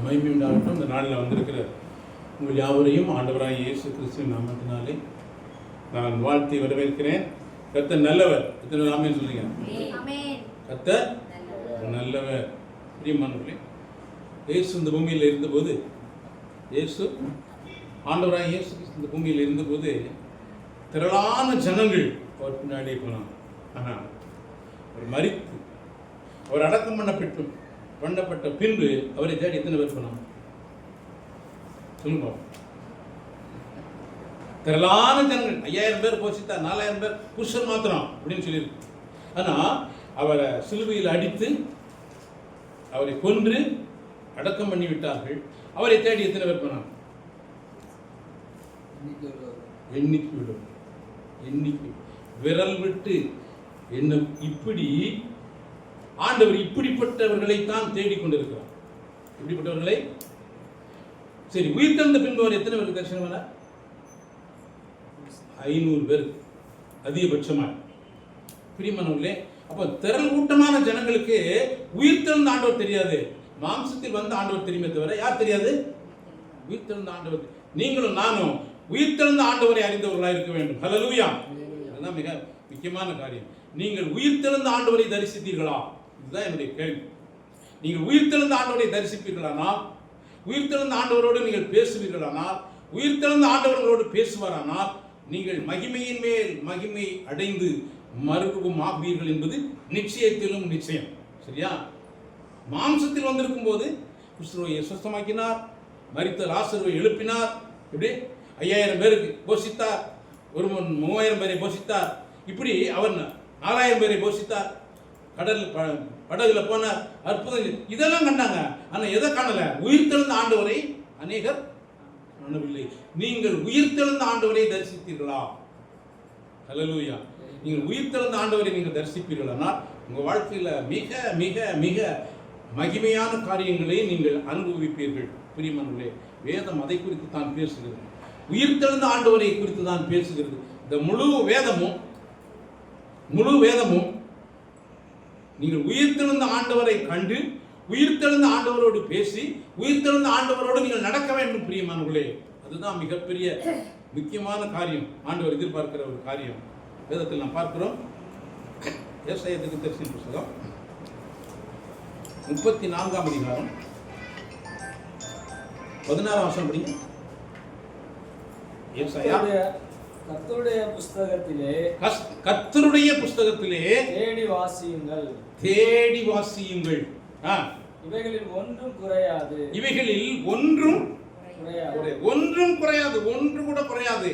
மகிமை உண்டாகட்டும். இந்த நாளில் வந்திருக்கிற உங்கள் யாவரையும் ஆண்டவராய் இயேசு கிறிஸ்துவின் நாமத்தினாலே நான் வாழ்த்தி வரவேற்கிறேன். கர்த்தர் நல்லவர். எத்தனை நாமே சொல்லுங்க. கர்த்தர் நல்லவர். பிரியமானவர்களே, இயேசு இந்த பூமியில் இருந்தபோது, இயேசு ஆண்டவராய் இயேசு கிறிஸ்து இந்த பூமியில் இருந்தபோது திரளான ஜனங்கள் அவர் பின்னாடியே போனாங்க. ஆனால் அவர் மரித்து அவர் அடக்கம் பண்ணப்பட்ட பின்பு அவரை தேடி எத்தனை பேர் போனாங்க சொல்லுங்க. திரளான ஜனங்கள், 5000 பேர் போசித்தா, 4000 பேர் புருஷன் மாத்திரம் அப்படின்னு சொல்லியிருக்கு. ஆனால் அவரை சிலுவையில் அடித்து அவரை கொன்று அடக்கம் பண்ணி விட்டார்கள். அவரை தேடி எத்தனை பேர் போனாங்க? எண்ணிக்கை விரல் விட்டு என்ன. இப்படி ஆண்டவர் இப்படிப்பட்டவர்களைத்தான் தேடிக்கொண்டிருக்கிறார். இப்படிப்பட்டவர்களை. சரி, உயிர்த்தெழுந்த பின்பு அவர் எத்தனை பேருக்கு தரிசனம் பண்ண? 500 பேர் அதிகபட்சமாக. பிரியமானவர்களே, அப்போ திரள் கூட்டமான ஜனங்களுக்கு உயிர்த்தெழுந்த ஆண்டவர் தெரியாது, மாம்சத்தில் வந்த ஆண்டவர் தெரியுமே தவிர யார் தெரியாது? உயிர்த்தெழுந்த ஆண்டவர். நீங்களும் நானும் உயிர்த்தெழுந்த ஆண்டவரை அறிந்தவர்களாக இருக்க வேண்டும். ஹல்லேலூயா. அதுதான் மிக முக்கியமான காரியம். நீங்கள் உயிர்த்தெழுந்த ஆண்டவரை தரிசித்தீர்களா? இதுதான் என்னுடைய கேள்வி. நீங்கள் உயிர்த்தெழுந்த ஆண்டவரை தரிசிப்பீர்களானால், உயிர்த்தெழுந்த ஆண்டவரோடு நீங்கள் பேசுவீர்களானால், உயிர்த்தெழுந்த ஆண்டவர்களோடு பேசுவாரானால் நீங்கள் மகிமையின் மேல் மகிமை அடைந்து மறுரூபம் ஆகுவீர்கள் என்பது நிச்சயத்திலும் நிச்சயம். சரியா? மாம்சத்தில் வந்திருக்கும் போது குஷ்டரோகியை சுத்தமாக்கினார், மரித்த லாசருவை எழுப்பினார். இப்படி 5000 பேருக்கு போஷித்தார், ஒரு 3000 பேரை போஷித்தார். இப்படி அவர் 4000 பேரை போஷித்தார். படகுல போனார், அற்புதம் இதெல்லாம் கண்டாங்க. ஆனால் எதை காணல? உயிர்த்தெழுந்த ஆண்டவரை அநேகர் காணவில்லை. நீங்கள் உயிர்த்தெழுந்த ஆண்டவரை தரிசித்தீர்களா? ஹல்லேலூயா. நீங்கள் உயிர்த்தெழுந்த ஆண்டவரை நீங்கள் தரிசிப்பீர்களானால் உங்கள் வாழ்க்கையில் மிக மிக மிக மகிமையான காரியங்களை நீங்கள் அனுபவிப்பீர்கள். பிரியமானவர்களே, வேதம் அதை குறித்து தான் பேசுகிறது. உயிர்த்தெழுந்த ஆண்டவரை குறித்து தான் பேசுகிறது. இந்த முழு வேதமும் நீங்கள் உயிர்த்தெழுந்த ஆண்டவரை கண்டு, உயிர்த்தெழுந்த ஆண்டவரோடு பேசி, உயிர்த்தெழுந்த ஆண்டவரோடு நீங்கள் நடக்க வேண்டும். பிரியமானவர்களே, அதுதான் மிகப்பெரிய முக்கியமான காரியம். ஆண்டவர் எதிர்பார்க்கிற ஒரு காரியம் வேதத்தில் நாம் பார்க்கிறோம். ஏசாயா தீர்க்கதரிசியின் புத்தகம் 34ஆம் அதிகாரம் 16ஆம் வசனம் படிங்க. ஏசாயா கர்த்தருடைய புஸ்தகத்திலே தேடி வாசியுங்கள். இவைகளில் ஒன்றும் குறையாது. ஒன்றும் குறையாது. ஒன்று கூட குறையாது.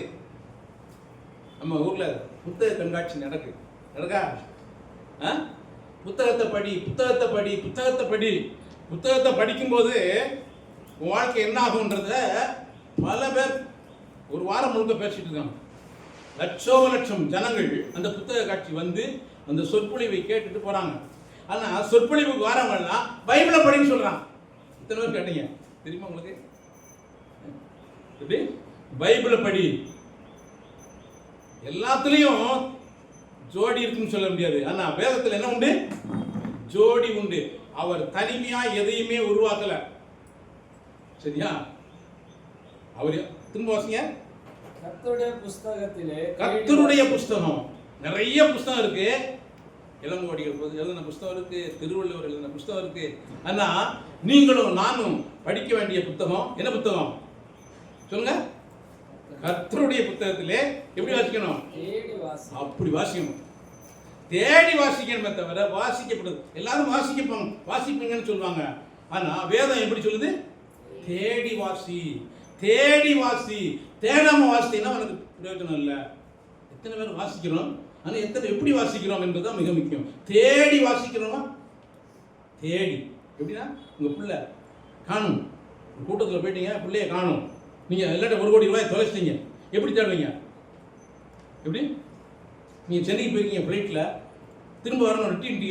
நம்ம ஊர்ல புத்தக கண்காட்சி நடக்கா? புத்தகத்தை படிக்கும்போது உன் வாழ்க்கை என்ன ஆகும்ன்றத பல பேர் ஒரு வாரம் முழுக்க பேசிட்டு இருக்காங்க. லட்சம் ஜனங்கள் அந்த புத்தக காட்சி வந்து அந்த சொற்பொழிவை கேட்டுட்டு போறாங்க. ஆனா சொற்பொழிவுக்கு வரவங்கலாம் பைபிளை படின்னு சொல்றாங்க. இத்தனை பேர் கேட்டீங்க தெரியுமா உங்களுக்கு? எப்படி பைபிளை படி. எல்லாத்துலயும் ஜோடி இருக்குன்னு சொல்ல முடியாது. ஆனா வேதத்துல என்ன உண்டு? ஜோடி உண்டு. அவர் தனிமையா எதையுமே உருவாக்கல. சரியா? அவர் திரும்ப வாசிங்க. கர்த்தருடைய புஸ்தகம். நிறைய புஸ்தகம் இருக்கு. இளங்கோடிகள் எழுதின புஸ்தகம் இருக்கு, திருவள்ளுவர் எழுதின புஸ்தகம் இருக்கு. ஆனா நீங்களும் நானும் படிக்க வேண்டிய புத்தகம் என்ன புத்தகம் சொல்லுங்க? கர்த்தருடைய புத்தகத்திலே எப்படி வாசிக்கணும்? அப்படி வாசிக்கணும். தேடி வாசிக்கணுமே தவிர வாசிக்கப்படுது. எல்லாரும் வாசிப்பீங்கன்னு சொல்லுவாங்க. ஆனா வேதம் எப்படி சொல்லுது? தேடி வாசி. தேடாம வாசித்தீங்கன்னா உனக்கு பிரயோஜனம் இல்லை. எத்தனை பேர் வாசிக்கிறோம்? ஆனால் எப்படி வாசிக்கிறோம் என்பதுதான் மிக முக்கியம். தேடி வாசிக்கிறோமா? தேடி எப்படின்னா, உங்கள் பிள்ளை காணும், கூட்டத்தில் போயிட்டீங்க, பிள்ளைய காணும், நீங்கள் இல்லாட்ட 1 கோடி ரூபாய் தொலைச்சிட்டீங்க, எப்படி தேடுவீங்க? எப்படி? நீங்கள் சென்னைக்கு போயிருக்கீங்க ஃப்ளைட்டில், திரும்ப வரணும், ரிட்டர்ன்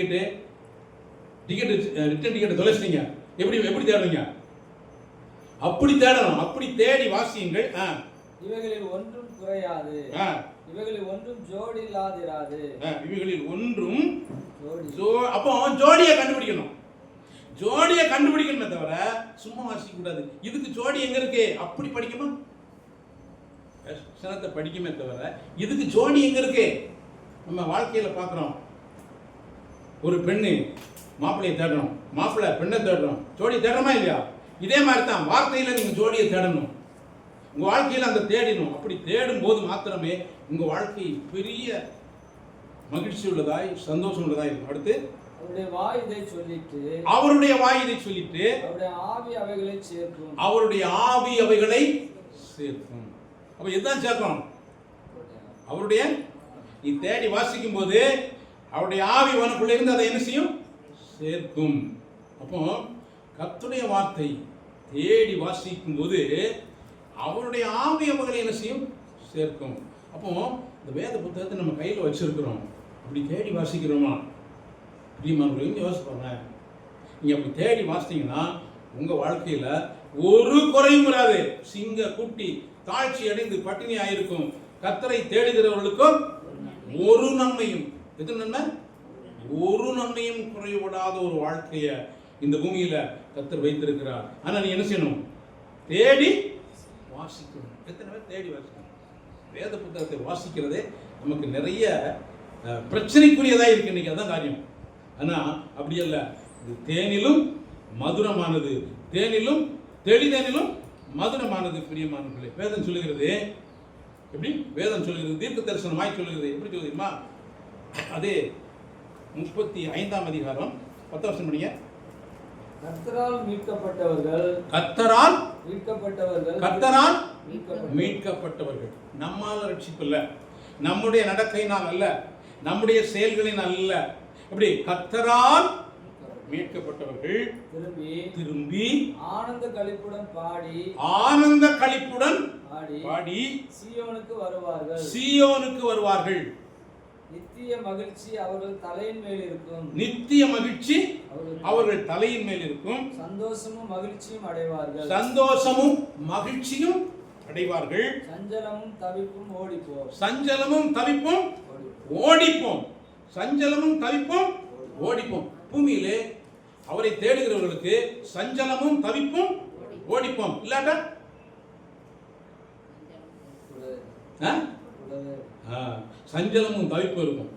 டிக்கெட்டு தொலைச்சிட்டீங்க, எப்படி தேடுவீங்க? அப்படி தேடணும். அப்படி தேடி வாசியுங்கள். இவைகளில் ஒன்றும் குறையாது. இவைகளில் ஒன்றும் ஜோடி இல்லாதிராது. இவைகளில் ஒன்றும் அப்போ ஜோடியை கண்டுபிடிக்கணும். ஜோடியை கண்டுபிடிக்கணுமே தவிர சும்மா வாசிக்க கூடாது. இதுக்கு ஜோடி எங்க இருக்கு அப்படி படிக்கணும், வசனத்தை படிக்குமே தவிர இதுக்கு ஜோடி எங்க இருக்கு. நம்ம வாழ்க்கையில பார்க்குறோம், ஒரு பெண்ணு மாப்பிள்ளையை தேடணும், மாப்பிள்ளை பெண்ணை தேடணும், ஜோடி தேடணுமா இல்லையா? இதே மாதிரி தான் வார்த்தையில நீங்க ஜோடியை தேடணும், உங்க வாழ்க்கையில அந்த தேடணும். அப்படி தேடும் போது மாத்திரமே உங்க வாழ்க்கை பெரிய மகிழ்ச்சி உள்ளதாய் சந்தோஷம் உள்ளதாய் இருக்கும். அடுத்து அவருடைய வாய் இதை சொல்லிட்டு, அவருடைய வாய் இதை சொல்லிட்டு அவருடைய ஆவி அவைகளை சேர்க்கும், அவருடைய ஆவி அவைகளை சேர்க்கும். அப்ப இதுதான் சேர்க்கும், அவருடைய நீ தேடி வாசிக்கும் போது அவருடைய ஆவி உனக்குள்ள இருந்து அதை என்ன செய்யும், சேர்க்கும். அப்போ கர்த்தருடைய வார்த்தை தேடி வாசிக்கும் போது அவருடைய ஆவி அவைகளை என்ன செய்யும், சேர்க்கும். அப்போ இந்த வேத புத்தகத்தை நம்ம கையில் வச்சிருக்கிறோம், அப்படி தேடி வாசிக்கிறோமா? பிரியமானவர்களே யோசிப்பாங்க, நீங்க அப்படி தேடி வாசித்தீங்கன்னா உங்க வாழ்க்கையில ஒரு குறையும் வராது. சிங்க குட்டி தாழ்ச்சி அடைந்து பட்டினி ஆயிருக்கும். கர்த்தரை தேடுகிறவர்களுக்கும் ஒரு நன்மையும், எது நன்மை? ஒரு நன்மையும் குறைபடாத ஒரு வாழ்க்கைய இந்த பூமியில கர்த்தர் வைத்திருக்கிறார். ஆனா நீ என்ன செய்யணும், தேடி வாசிக்கணும். எத்தனை பேர் தேடி வாசிக்கணும்? வேத புத்தகத்தை வாசிக்கிறதே நமக்கு நிறைய பிரச்சனைக்குரியதா இருக்கு இன்னைக்கு, அதான் காரியம். ஆனா அப்படி அல்ல, இது தேனிலும் மதுரமானது, தேனிலும் தெளிதேனிலும் மதுரமானது. பிரியமானவர்களே, வேதம் சொல்லுகிறது எப்படி? வேதம் சொல்லுகிறது, தீர்க்க தரிசனமாய் சொல்லுகிறது. எப்படி சொல்லுதுமா? அதே 35ஆம் அதிகாரம் 10 வருஷம் படிங்க. கர்த்தரால் மீட்கப்பட்டவர்கள், கர்த்தரால் மீட்கப்பட்டவர்கள், கர்த்தரால் மீட்கப்பட்டவர்கள். நம்மால ரட்சிப்பு இல்ல, நம்முடைய நடக்கையினால் அல்ல, நம்முடைய செயல்களினால் அல்ல. எப்படி? கர்த்தரால் மீட்கப்பட்டவர்கள் திரும்பி ஆனந்த களிப்புடன் பாடி, ஆனந்த களிப்புடன் பாடி சீயோனுக்கு வருவார்கள், சீயோனுக்கு வருவார்கள். நித்திய மகிழ்ச்சி அவர்கள் தலையின் மேல் இருக்கும், நித்திய மகிழ்ச்சி அவர்கள் தலையின் மேல் இருக்கும். சந்தோஷமும் மகிழ்ச்சியும் அடைவார்கள், சந்தோஷமும் மகிழ்ச்சியும் அடைவார்கள். சஞ்சலமும் தவிப்பும் ஓடிப்போம், சஞ்சலமும் தவிப்பும் ஓடிப்போம், சஞ்சலமும் தவிப்பும் ஓடிப்போம். பூமியிலே அவரை தேடுகிறவர்களுக்கு சஞ்சலமும் தவிப்பும் ஓடிப்போம். இல்லாட்டா சஞ்சலமும் தவிப்பும் இருக்கும்.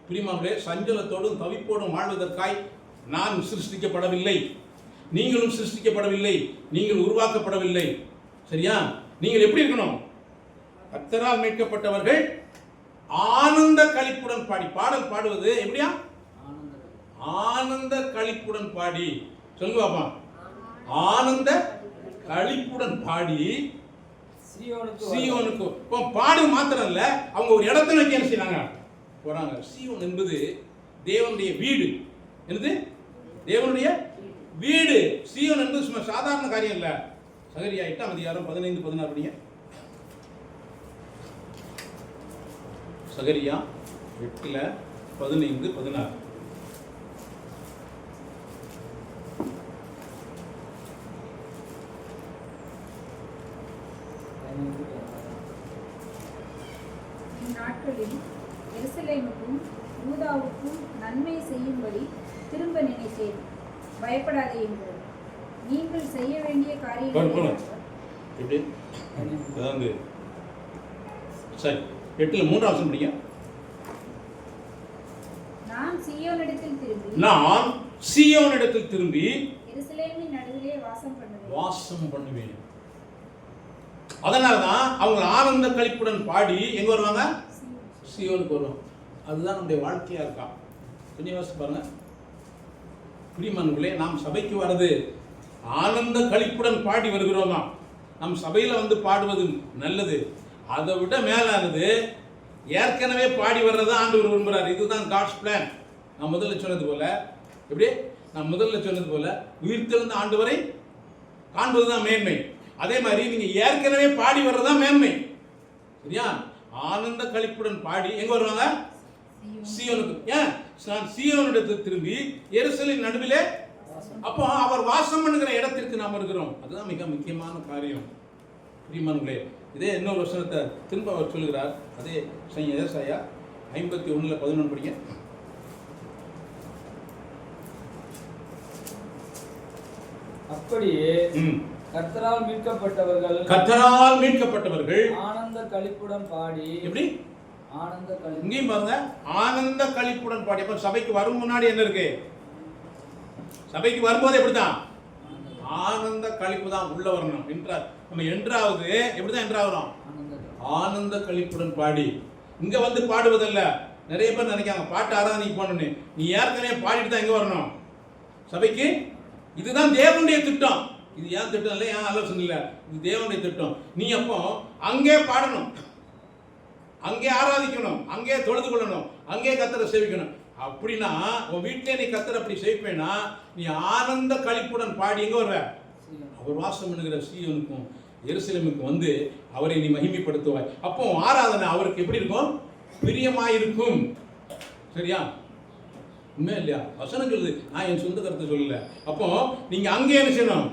பிரியமானவர்களே, சஞ்சலத்தோடும் தவிப்போடும் வாழ்வதற்காய் நான் சிருஷ்டிக்கப்படவில்லை, நீங்களும் சிருஷ்டிக்கப்படவில்லை, நீங்கள் உருவாக்கப்படவில்லை. சரியா? நீங்கள் எப்படி இருக்கணும்? கர்த்தரால் மீட்கப்பட்டவர்கள் ஆனந்த களிப்புடன் பாடி. பாடல் பாடுவது எப்படியா? ஆனந்த களிப்புடன் பாடி. சொல்லுவாப்பா, ஆனந்த களிப்புடன் பாடி சீயோனுக்கு. இப்போ பாடு மாத்திரம் இல்ல, அவங்க ஒரு இடத்துல வைக்க என்ன செய்றாங்க, போறாங்க. சீயோன் என்பது தேவனுடைய வீடு. என்னது? தேவனுடைய வீடு. சீயோன் என்பது சும்மா சாதாரண காரியம் இல்ல. சகரியா 8ஆம் அதிகாரம் 15-16 படிங்க. சகரியா 8:15-16. இந்நாட்களில் எருசலேமுக்கும் யூதாவுக்கும் நன்மை செய்யும்படி திரும்ப நினைத்தேன், பயப்படாதே என்று. நீங்கள் செய்ய வேண்டிய காரியங்கள் எப்படி? அதாவது சரி, 8:3 வருஷம் படிங்க. நான் சீயோனிடத்தில் திரும்பி, நான் சீயோனிடத்தில் திரும்பி எருசலேமின் நடுவிலே வாசம் பண்ணுவேன். அதனாலதான் அவங்க ஆனந்த களிப்புடன் பாடி எங்க வருவாங்க? சீயோனுக்கு வருவாங்க. அதுதான் நம்முடைய வாழ்க்கையா இருக்கா? கொஞ்சம் யோசிச்சு பாருங்க. பிரியமானவர்களே, நாம் சபைக்கு வர்றது ஆனந்த களிப்புடன் பாடி வருகிறோமா? நம் சபையில வந்து பாடுவது நல்லது. அதை விட மேலானது ஏற்கனவே பாடி வர்றதை ஆண்டவர் விரும்புகிறார். இதுதான் காட்ஸ் பிளான். நான் முதல்ல சொன்னது போல, எப்படி? நான் முதல்ல சொன்னது போல உயிர்த்தெழுந்த ஆண்டவரை காண்பதுதான் மேன்மை. அதே மாதிரி நீங்க ஏற்கனவே பாடி வர்றதுதான் மேன்மை. சரியா? ஆனந்த களிப்புடன் பாடி எங்க வருவாங்க? சீயோனுக்கு. ஏன்? நான் சீயோனிடத்தில் திரும்பி எருசலேமின் நடுவிலே, அப்போ அவர் வாசம் பண்ணுகிற இடத்திற்கு நாம் இருக்கிறோம். அதுதான் மிக முக்கியமான காரியம். பிரியமானவர்களே, இதே இன்னொரு வசனத்தை திரும்ப அவர் சொல்லுகிறார். அதே ஏசாயா 51:11 படிங்க. அப்படியே கர்த்தரால் மீட்கப்பட்டவர்கள் ஆனந்த களிப்புடன் பாடி. எப்படி? ஆனந்த களிப்பு. இங்கேயும் பாருங்க, ஆனந்த களிப்புடன் பாடி. அப்ப சபைக்கு வரும் முன்னாடி என்ன இருக்கு? சபைக்கு வரும்போது எப்படிதான்? ஆனந்த களிப்பு தான் உள்ள வரணும். நம்ம என்றாவது எப்படிதான் என்றாகிறோம்? ஆனந்த களிப்புடன் பாடி. இங்க வந்து பாடுவதல்ல. நிறைய பேர் நினைக்காங்க பாட்டு ஆராதனைக்கு போகணும்னு. நீ ஏற்கனவே பாடிட்டு தான் எங்க வரணும்? சபைக்கு. இதுதான் தேவனுடைய திட்டம். இது ஏன் திட்டம் இல்லை, ஏன் ஆலோசனை இல்லை, இது தேவனுடைய திட்டம். நீ அப்போ அங்கே பாடணும், அங்கே ஆராதிக்கணும், அங்கே தொழுது கொள்ளணும், அங்கே கர்த்தரை சேவிக்கணும். அப்படின்னா உன் வீட்டிலே நீ கர்த்தரை அப்படி சேவிப்பேன்னா நீ ஆனந்த களிப்புடன் பாடி எங்க வருவ? அவர் வாசம் பண்ணுகிற சீயோனுக்கும் எருசலேமுக்கும் வந்து அவரை நீ மகிமைப்படுத்துவாய். அப்போ ஆராதனை அவருக்கு எப்படி இருக்கும்? பிரியமாயிருக்கும். சரியா? உண்மை இல்லையா? வசனம் சொல்லுது, நான் என் சொந்த கருத்தை சொல்லல. அப்போ நீங்க அங்கே என்ன செய்யணும்?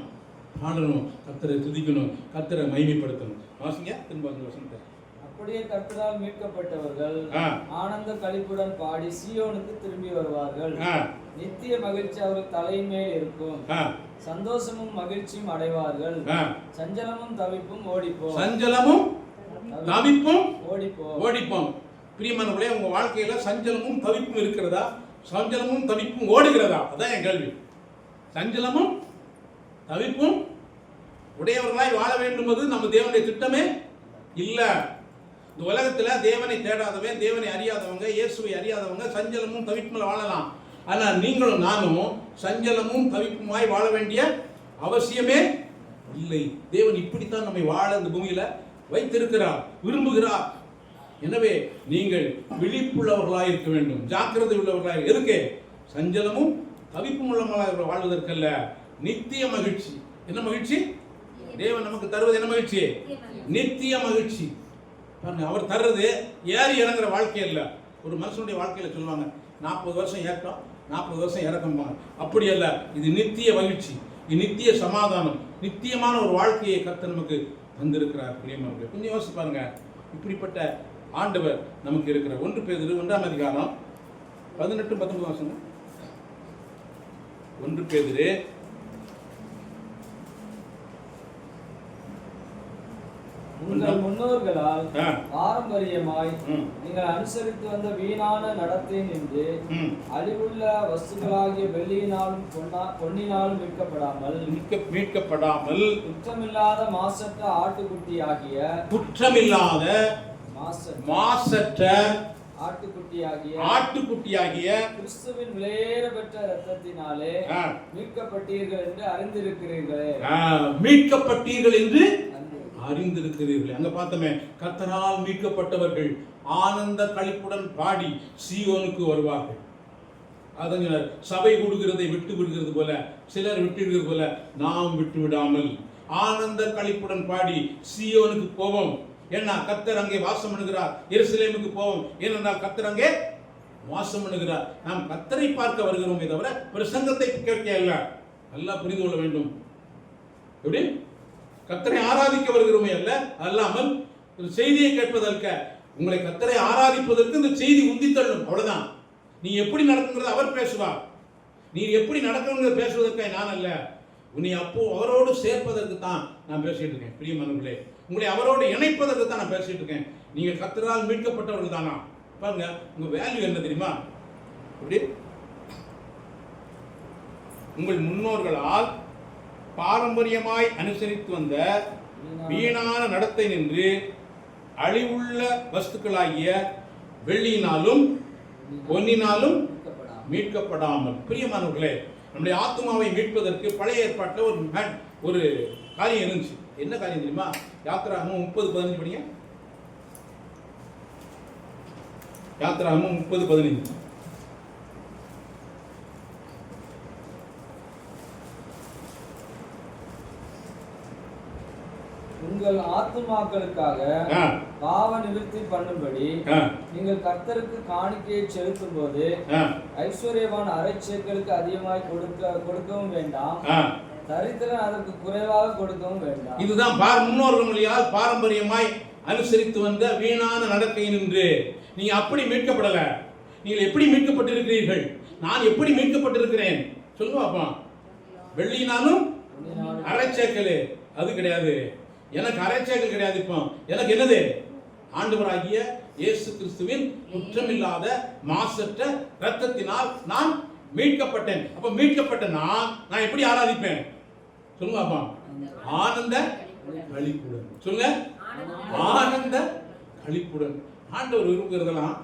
பாடணும், கர்த்தரை துதிக்கணும், கர்த்தரை மகிமைப்படுத்தணும். வாசிங்க திரும்ப அந்த வசனத்தை. அப்படியே கர்த்தரால் மீட்கப்பட்டவர்கள் ஆனந்த களிப்புடன் பாடி சீயோனுக்கு திரும்பி வருவார்கள். நித்திய மகிழ்ச்சி அவர் தலையின் மேல் இருக்கும். சந்தோஷமும் மகிழ்ச்சியும் அடைவார்கள். சஞ்சலமும் தவிப்பும் ஓடிப்போம். சஞ்சலமும் தவிப்பும் ஓடிப்போம். பிரியமானவர்களே, உங்க வாழ்க்கையில சஞ்சலமும் தவிப்பும் இருக்கிறதா? சஞ்சலமும் தவிப்பும் ஓடுகிறதா? அதான் என் கேள்வி. சஞ்சலமும் தவிப்பும் உடையவர்களாய் வாழ வேண்டும் என்பது நம்ம தேவனுடைய திட்டமே இல்ல. இந்த உலகத்துல தேவனை தேடாதவன், தேவனை அறியாதவங்க, இயேசுவை அறியாதவங்க சஞ்சலமும் தவிப்பும் வாழலாம். ஆனா நீங்களும் நானும் சஞ்சலமும் தவிப்புமாய் வாழ வேண்டிய அவசியமே இல்லை. தேவன் இப்படித்தான் நம்மை வாழ இந்த பூமியில வைத்திருக்கிறார், விரும்புகிறார். எனவே நீங்கள் விழிப்புள்ளவர்களாக இருக்க வேண்டும், ஜாக்கிரதை உள்ளவர்களாக. எதுக்கு? சஞ்சலமும் தவிப்பும் உள்ளவர்களாக வாழ்வதற்கல்ல, நித்திய மகிழ்ச்சி. என்ன மகிழ்ச்சி? தேவன் நமக்கு தருவது என்ன மகிழ்ச்சி? நித்திய மகிழ்ச்சி. அவர் தர்றது ஏறி இறங்குற வாழ்க்கை அல்ல. ஒரு மனுஷனுடைய வாழ்க்கையில சொல்லுவாங்க 40 வருஷம் ஏற்றம், 40 வருஷம் இறக்கம். அப்படி அல்ல, இது நித்திய மகிழ்ச்சி, இது நித்திய சமாதானம், நித்தியமான ஒரு வாழ்க்கையை கர்த்தர் நமக்கு தந்திருக்கிறார். பிரியமானவர்களே, கொஞ்சம் யோசிச்சு பாருங்க. இப்படிப்பட்ட ஆண்டவர் நமக்கு இருக்கிற 1 பேதுரு 1ஆம் அதிகாரம் 18-19 வருஷம். 1 பேதுரு உங்கள் முன்னோர்களால் பாரம்பரியமாய் நீங்கள் அனுசரித்து வந்த வீணான நடத்தை நின்று அழிவுள்ள வஸ்துகளாகிய வெள்ளியினாலும் பொன்னினாலும் மீட்கப்படாமல் குற்றமில்லாத மாசற்ற ஆட்டுக்குட்டியாகிய மாசற்ற ஆட்டுக்குட்டியாகிய கிறிஸ்துவின் விலையேற பெற்ற இரத்தத்தினாலே மீட்கப்பட்டீர்கள் என்று அறிந்திருக்கிறீர்களே. மீட்கப்பட்டீர்கள் என்று அறிந்திருக்கிறீர்கள். அங்க பார்த்தமே, கர்த்தரால் மீட்கப்பட்டவர்கள் ஆனந்த களிப்புடன் பாடி சீயோனுக்கு வருவார்கள். அதான் சபை கூடுகிறதை விட்டு விடுகிறது போல, சிலர் விட்டு விடுகிறது போல நாம் விட்டு விடாமல் ஆனந்த களிப்புடன் பாடி சீயோனுக்கு போவோம். ஏன்னா கர்த்தர் அங்கே வாசம் பண்ணுகிறார். எருசலேமுக்கு போவோம், ஏனென்றால் கர்த்தர் அங்கே வாசம் பண்ணுகிறார். நாம் கர்த்தரை பார்க்க வருகிறோமே தவிர பிரசங்கத்தை கேட்க அல்ல. நல்லா புரிந்து கொள்ள வேண்டும். எப்படி? கர்த்தரை ஆராதிக்க வருகிறோமே அல்ல, அல்லாமல் செய்தியை கேட்பதற்க. உங்களை கர்த்தரை ஆராதிப்பதற்கு இந்த செய்தி உந்தி தள்ளும், அவ்வளவுதான். நீ எப்படி நடக்குங்கிறத அவர் பேசுவார். நீ எப்படி நடக்கணுங்கிறத பேசுவதற்காக நான் அல்ல, உன்னை அப்போ அவரோடு சேர்ப்பதற்கு தான் நான் பேசிட்டு இருக்கேன். பிரியமானவர்களே, உங்களை அவரோடு இணைப்பதற்கு தான் நான் பேசிட்டு இருக்கேன். நீங்க கர்த்தரால் மீட்கப்பட்டவர்கள் தானா? பாருங்க, உங்க வேல்யூ என்ன தெரியுமா? எப்படி? உங்கள் முன்னோர்களால் பாரம்பரியமாய் அனுசரித்து வந்த வீணான நடத்தை நின்று அழிவுள்ள வஸ்துக்களாகிய வெள்ளியினாலும் பொன்னினாலும் மீட்கப்படாமல். பிரியமானவர்களே, நம்முடைய ஆத்மாவை மீட்பதற்கு பழைய ஏற்பாட்டில் ஒரு காரியம் இருந்துச்சு. என்ன காரியம் தெரியுமா? யாத்திராகமம் 30:15 படிங்க. யாத்திராகமம் 30:15. உங்கள் ஆத்துமாக்களுக்காக பாவ நிவர்த்தி பண்ணும்படி நீங்கள் கர்த்தருக்கு காணிக்கையை செலுத்தும் போது ஐஸ்வர்யவான் அரைச்சேக்களுக்கு அதிகமாய் கொடுக்கவும் வேண்டாம், தரித்திரன் அதற்கு குறைவாக கொடுக்கவும் வேண்டாம். இதுதான் முன்னோர்களால் பாரம்பரியமாய் அனுசரித்து வந்த வீணான நடக்கை நின்று நீங்க அப்படி மீட்கப்படல. நீங்கள் எப்படி மீட்கப்பட்டிருக்கிறீர்கள்? நான் எப்படி மீட்கப்பட்டிருக்கிறேன் சொல்லுங்க அப்பா. வெள்ளியினாலும் அரைச்சேக்கல் அது கிடையாது. எனக்கு அரைச்சேக்கல் கிடையாது. இப்போ எனக்கு என்னது? ஆண்டவராகிய இயேசு கிறிஸ்துவின் குற்றமில்லாத மாசற்ற இரத்தத்தினால் நான் மீட்கப்பட்டேன். அப்ப மீட்கப்பட்ட நான் எப்படி ஆராதிப்பேன் சொல்லுங்க அப்பா? ஆனந்த களிப்புடன். சொல்லுங்க, ஆனந்த களிப்புடன். ஆண்டவர் விரும்புகிறதெல்லாம்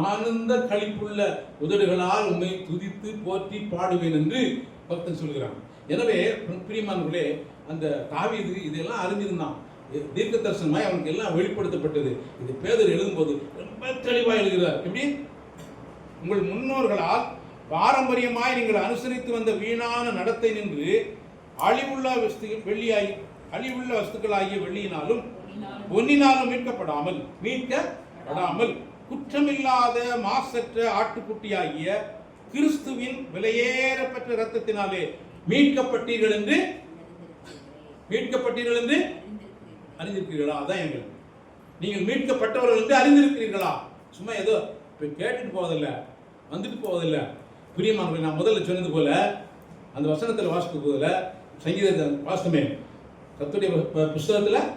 ஆனந்த களிப்புள்ள உதடுகளால் உண்மை துதித்து போற்றி பாடுவேன் என்று பக்தன் சொல்கிறான். எனவே பிரியமானவர்களே, அந்த தாவீது இதெல்லாம் அறிஞ்சிருந்தான். தீர்க்க தரிசனமாய் அவனுக்கு எல்லாம் வெளிப்படுத்தப்பட்டது. இது பேதர் எழுதும்போது ரொம்ப தெளிவாக எழுதுகிறார். எப்படி? உங்கள் முன்னோர்களால் பாரம்பரியமாய் நீங்கள் அனுசரித்து வந்த வீணான நடத்தை நின்று அழிவுள்ள வஸ்துக்களாகிய வெள்ளியினாலும் பொன்னினாலும் மீட்கப்படாமல் குற்றமில்லாத மாசற்ற ஆட்டுக்குட்டியாகிய கிறிஸ்துவின் விலையேறப்பட்ட இரத்தத்தினாலே மீட்கப்பட்டீர்கள் என்று அறிந்திருக்கிறீர்களா? அதான் எங்கள் நீங்கள் மீட்கப்பட்டவர்கள் என்று அறிந்திருக்கிறீர்களா? சும்மா ஏதோ கேட்டுட்டு போவதில்லை, வந்துட்டு போவதில்லை. பிரியமானவர்களே, நான் முதல்ல சொன்னது போல அந்த வசனத்தில் வாசிக்கும் போதில் சங்கீதத்தை வாசித்தமே, கர்த்தருடைய புஸ்தகத்தில்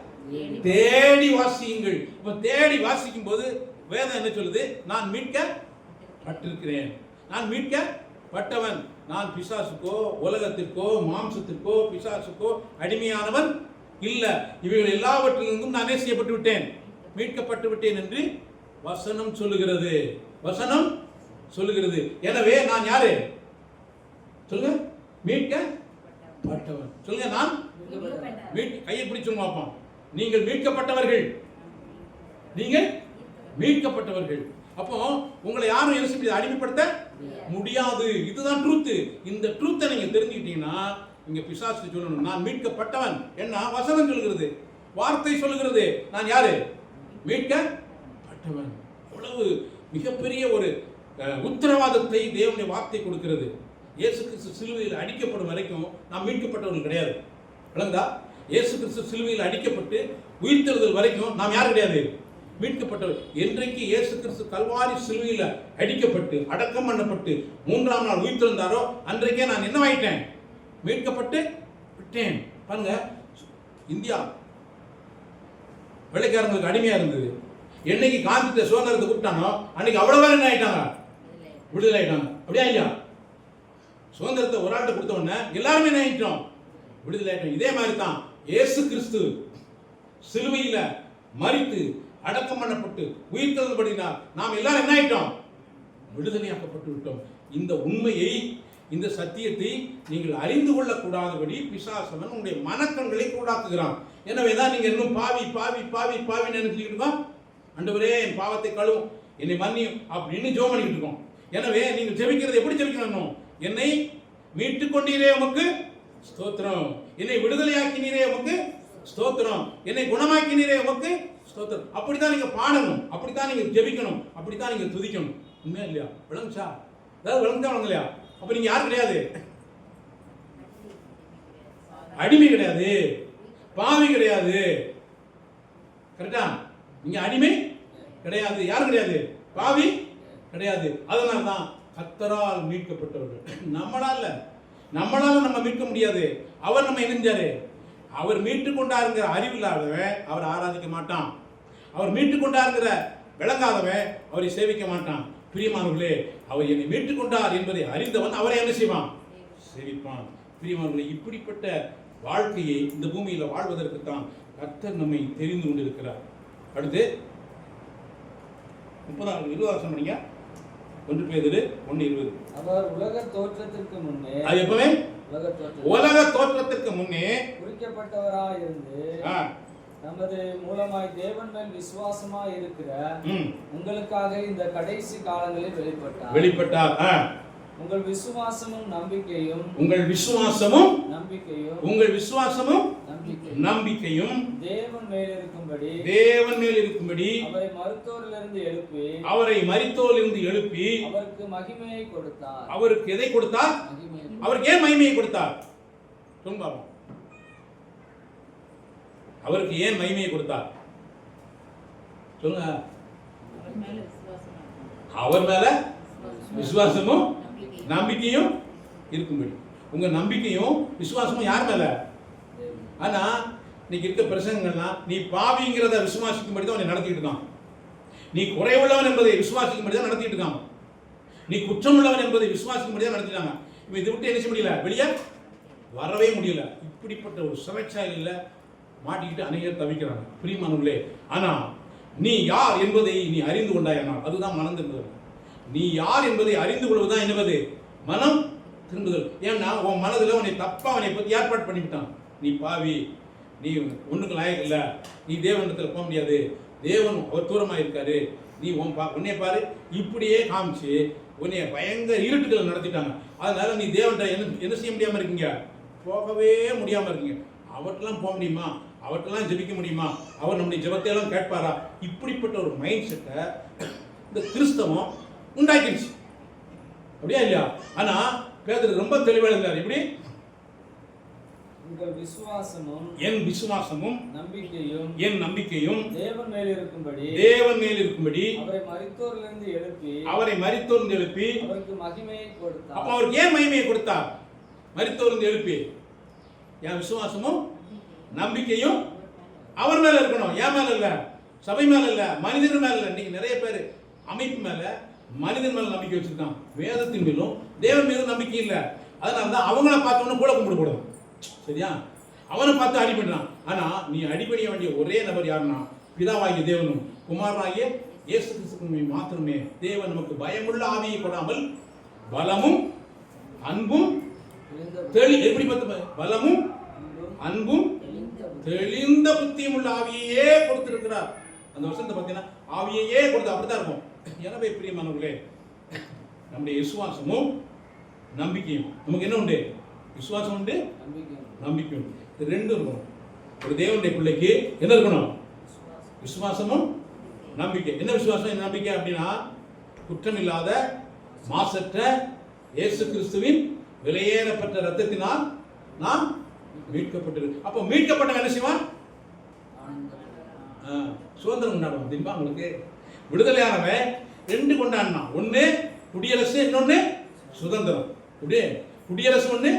தேடி வாசியுங்கள். இப்போ தேடி வாசிக்கும் போது வேதம் என்ன சொல்லுது? நான் மீட்கப்பட்டிருக்கிறேன், நான் மீட்கப்பட்டவன். நான் பிசாசுக்கோ உலகத்திற்கோ மாம்சத்திற்கோ பிசாசுக்கோ அடிமையானவன் இல்லை. இவைகள் எல்லாவற்றிலிருந்தும் நான் செய்யப்பட்டு விட்டேன், மீட்கப்பட்டு விட்டேன் என்று வசனம் சொல்லுகிறது. எனவே நான் யாரு சொல்லுங்க? மீட்கப்பட்டவன். சொல்லுங்க, நான் கையை பிடிச்சு பார்ப்போம். நீங்கள் மீட்கப்பட்டவர்கள். அப்போ உங்களை யாரும் என்ன செய்ய அடிமைப்படுத்த முடியாது. இதுதான் ட்ரூத். இந்த ட்ரூத்தை நீங்க தெரிஞ்சுக்கிட்டீங்கன்னா இங்க பிசாசு சொல்லணும், நான் மீட்கப்பட்டவன். என்ன வசனம் சொல்கிறது, வார்த்தை சொல்லுகிறது. நான் யாரு? மீட்கப்பட்டவன். அவ்வளவு மிகப்பெரிய ஒரு உத்தரவாதத்தை தேவனுடைய வார்த்தை கொடுக்கிறது. இயேசு கிறிஸ்து சிலுவையில் அடிக்கப்படும் வரைக்கும் நாம் மீட்கப்பட்டவர்கள் கிடையாது. விளங்குதா? இயேசு கிறிஸ்து சிலுவையில் அடிக்கப்பட்டு உயிர்த்தெழுதல் வரைக்கும் நாம் யார் கிடையாது? மீட்கப்பட்டவர். என்றைக்கு இயேசு கிறிஸ்து கல்வாரி சிலுவையில் அடிக்கப்பட்டு அடக்கம் பண்ணப்பட்டு 3ஆம் நாள் உயிர்த்தெழுந்தாரோ அன்றைக்கே நான் என்னவாயிட்டேன்? மீட்கப்பட்டு விட்டேன். பாருங்க, இந்தியா வெள்ளைக்காரங்களுக்கு அடிமையா இருந்தது. என்னைக்கு காந்தி சுதந்திரத்தை கூப்பிட்டானோ அன்னைக்கு அவ்வளவு என்ன ஆயிட்டாங்க? விடுதலை ஆயிட்டாங்க. அப்படியா இல்லையா? சுதந்திரத்தை ஒரு ஆள்கிட்ட கொடுத்த உடனே எல்லாருமே என்ன ஆயிட்டோம்? விடுதலை ஆயிட்டோம். இதே மாதிரி தான் இயேசு கிறிஸ்து சிலுவையில் மரித்து அடக்கம் பண்ணப்பட்டு உயிர்த்தெழுந்தபடினால் நாம் எல்லாரும் என்ன ஆயிட்டோம்? விடுதலையாக்கப்பட்டு விட்டோம். இந்த உண்மையை, இந்த சத்தியத்தை நீங்கள் அறிந்து கொள்ளக்கூடாதபடி பிசாசவன் உங்களுடைய மனக்கண்களை கூடாக்குகிறான். எனவேதான் நீங்க இன்னும் பாவி பாவி பாவி பாவி நினைச்சுக்கிட்டு இருக்கோம். ஆண்டவரே என் பாவத்தை கழுவும், என்னை மன்னியும் அப்படின்னு ஜெபம் பண்ணிக்கிட்டு இருக்கோம். எனவே நீங்கள் ஜெபிக்கிறது எப்படி ஜெபிக்கணும்? என்னை மீட்டுக் கொண்டீரே உமக்கு ஸ்தோத்திரம், என்னை விடுதலையாக்கினீரே உமக்கு ஸ்தோத்திரம், என்னை குணமாக்கினீரே உமக்கு ஸ்தோத்திரம். அப்படித்தான் நீங்க பாடணும், அப்படித்தான் நீங்க ஜெபிக்கணும், அப்படித்தான் நீங்க துதிக்கணும். உண்மையா இல்லையா? விளங்குச்சா? அதாவது விளங்குதா விளங்கலையா? அப்ப நீங்க யார் கிடையாது? அடிமை கிடையாது, பாவி கிடையாது. கரெக்டா? நீங்க அடிமை கிடையாது, யாரும் கிடையாது, பாவி கிடையாது. அதனால்தான் கர்த்தரால் மீட்கப்பட்டவர்கள். நம்மளால நம்ம மீட்க முடியாது. அவர் நம்ம இணைஞ்சாரு. அவர் மீட்டு கொண்டாருங்கிற அறிவில்லாதவன் அவர் ஆராதிக்க மாட்டான். அவர் மீட்டு கொண்டாருங்கிற விளங்காதவன் அவரை சேவிக்க மாட்டான். பிரியமானவர்களே, அவர் என்னை மீட்டுக் கொண்டார் என்பதை அறிந்தவன் அவரை என்ன செய்வான்? சேவிப்பான். பிரியமானவர்களே, இப்படிப்பட்ட வாழ்க்கையை இந்த பூமியில் வாழ்வதற்கு தான் கர்த்தர் நம்மை தெரிந்து கொண்டிருக்கிறார். அடுத்து 20 சொன்னீங்க. 1 பேதுரு 1:20. அவர் உலக தோற்றத்திற்கு முன்னே, அது எப்பவே உலக தோற்றத்திற்கு முன்னே குறிக்கப்பட்டவராய் இருந்து நமது மூலமாய் தேவன் மேல் விசுவாசமாய் இருக்கிற உங்களுக்காக இந்த கடைசி காலங்களில் வெளிப்பட்டார். உங்கள் விசுவாசமும் நம்பிக்கையும் நம்பிக்கையும் தேவன் மேல் இருக்கும்படி அவரை மரித்தோரிலிருந்து எழுப்பி அவருக்கு மகிமையை கொடுத்தார். அவருக்கு எதை கொடுத்தார்? அவருக்கு ஏன் மகிமையை கொடுத்தார்? சொல்லுங்க. அவருக்கு ஏன் மகிமையை கொடுத்தார்? சொல்லுங்க. அவர் மேல விசுவாசமும் நம்பிக்கையும் இருக்கும்படி. உங்க நம்பிக்கையும் விசுவாசமும் யார் மேல? ஆனா இன்னைக்கு இருக்க பிரசங்கங்கள்லாம் நீ பாவிங்கிறத விசுவாசிக்கும்படி தான் அவனை நடத்திட்டு இருக்கான். நீ குறைவுள்ளவன் என்பதை விசுவாசிக்கும்படி தான் நடத்திட்டு இருக்கான். நீ குற்றமுள்ளவன் என்பதை விசுவாசிக்கும்படி தான் நடத்திட்டாங்க. இப்போ இதை விட்டு என்ன செய்ய முடியல, வெளியே வரவே முடியல. இப்படிப்பட்ட ஒரு சிறைச்சாலையில் மாட்டிக்கிட்டு அநேகர் தவிக்கிறாங்க பிரியமானவர்களே. ஆனா நீ யார் என்பதை நீ அறிந்து கொண்டாயானால் அதுதான் மனம் திரும்புதல். நீ யார் என்பதை அறிந்து கொள்வதுதான் என்பது மனம் திரும்புதல். ஏன்னா உன் மனதில் உன்னை தப்பா அவனை பற்றி ஏற்பாடு பண்ணிவிட்டான். நீ பாவி, நீ ஒண்ணுக்கு லாயக்கு இல்லை, நீ தேவனிடத்தில் போக முடியாது, தேவன் அவர் தூரமாக இருக்காரு, நீ உன்னைய பாரு, இப்படியே காமிச்சு உன்னைய பயங்கர இருட்டுகளை நடத்திட்டாங்க. அதனால நீ தேவன்கிட்ட என்ன செய்ய முடியாமல் இருக்கீங்க, போகவே முடியாமல் இருக்கீங்க. அவர்கிட்டலாம் போக முடியுமா, அவர்கிட்டலாம் ஜெபிக்க முடியுமா, அவர் நம்முடைய ஜெபத்தையெல்லாம் கேட்பாரா? இப்படிப்பட்ட ஒரு மைண்ட் செட்டை இந்த கிறிஸ்தவம் உண்டாக்கிடுச்சு. அப்படியா இல்லையா? ஆனா பேதுரு ரொம்ப தெளிவாக இருந்தார். எப்படி? உங்கள் விசுவாசமும் என் விசுவாசமும் நம்பிக்கையும் என் நம்பிக்கையும் தேவன் மேல் இருக்கும்படி அவரை மரித்தோரிலிருந்து எழுப்பி அவருக்கு மகிமையை கொடுத்தார். அப்ப அவருக்கு ஏன் மகிமையை கொடுத்தார்? மரித்தோரிலிருந்து எழுப்பி என் விசுவாசமும் நம்பிக்கையும் அவர் மேல இருக்கணும். என் மேல இல்ல, சபை மேல இல்ல, மனிதர் மேல இல்ல. இன்னைக்கு நிறைய பேர் அமைப்பு மேல, மனிதன் மேல நம்பிக்கை வச்சிருக்கான். வேதத்தின் மேலும் தேவன் மீதும் நம்பிக்கை இல்லை. அதனால தான் அவங்கள பார்த்தவொன்னு கூட கும்பிட போடுவோம். சரியா? அவனை பார்த்து அடிபடுறான். ஆனா நீ அடிபடிய வேண்டிய ஒரே நபர் யாருன்னா பிதாவாகிய தேவனும் குமாரனாகிய இயேசு கிறிஸ்துவை மாத்திரமே. தேவன் நமக்கு பயமுள்ள ஆவியை கொடாமல் பலமும் அன்பும் எப்படி பலமும் அன்பும் தெளிந்த புத்தியும் உள்ள ஆவியையே கொடுத்திருக்கிறார். அந்த வருஷத்தை பார்த்தீங்கன்னா ஆவியையே கொடுத்து அப்படித்தான் இருக்கும். எனவே பிரியமானவர்களே, நம்முடைய விசுவாசமும் நம்பிக்கையும், நமக்கு என்ன உண்டு? விசுவாசம் உண்டு, நம்பிக்கை உண்டு. இது ரெண்டும் இருக்கணும். ஒரு தேவனுடைய பிள்ளைக்கு என்ன இருக்கணும்? விசுவாசமும் நம்பிக்கை. என்ன விசுவாசம், என்ன நம்பிக்கை அப்படின்னா, குற்றமில்லாத மாசற்ற இயேசு கிறிஸ்துவின் விலையேறப்பட்ட ரத்தத்தினால் நாம் மீட்கப்பட்டிருக்கு. அப்போ மீட்கப்பட்ட என்ன செய்வான்? சுதந்திரம் கொண்டாடுவான். தெரியுமா உங்களுக்கு? விடுதலையானவன் ரெண்டு கொண்டாடினான். ஒன்று குடியரசு, இன்னொன்று சுதந்திரம். இப்படி குடியரசு ஒன்று,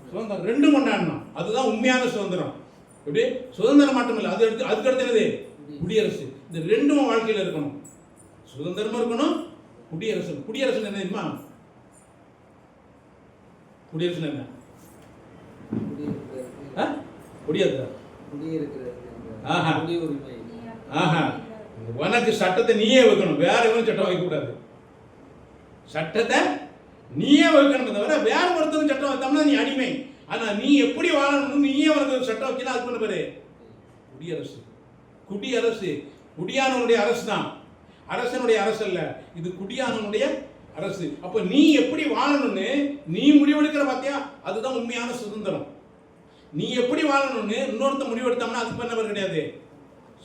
சுதந்திரம் ரெண்டும் கொண்டாடினான். அதுதான் உண்மையான சுதந்திரம். இப்படி சுதந்திரம் மட்டும் இல்லை, அதுக்கு அடுத்தது குடியரசு. இந்த ரெண்டும் வாழ்க்கையில் இருக்கணும். சுதந்திரமும் இருக்கணும், குடியரசு. குடியரசு என்ன தெரியுமா? குடியரசு என்ன? உனக்கு சட்டத்தை நீயே வைக்கணும், வேற எவனும் சட்டம் வைக்க கூடாது. சட்டத்தை நீயே வைக்கணும் தவிர வேற ஒருத்தரும் சட்டம் வைத்தோம்னா நீ அடிமை. ஆனா நீ எப்படி வாழணும், நீயே உனக்கு சட்டம் வைக்கணும். அது பண்ண பேரு குடியரசு. குடியரசு குடியானவனுடைய அரசு தான், அரசனுடைய அரசு அல்ல. இது குடியானவனுடைய அரசு. அப்ப நீ எப்படி வாழணும்னு நீ முடிவெடுக்கிற பாத்தியா, அதுதான் உண்மையான சுதந்திரம். நீ எப்படி வாழணும்னு இன்னொருத்த முடிவெடுத்தோம்னா அது பண்ணவர் கிடையாது,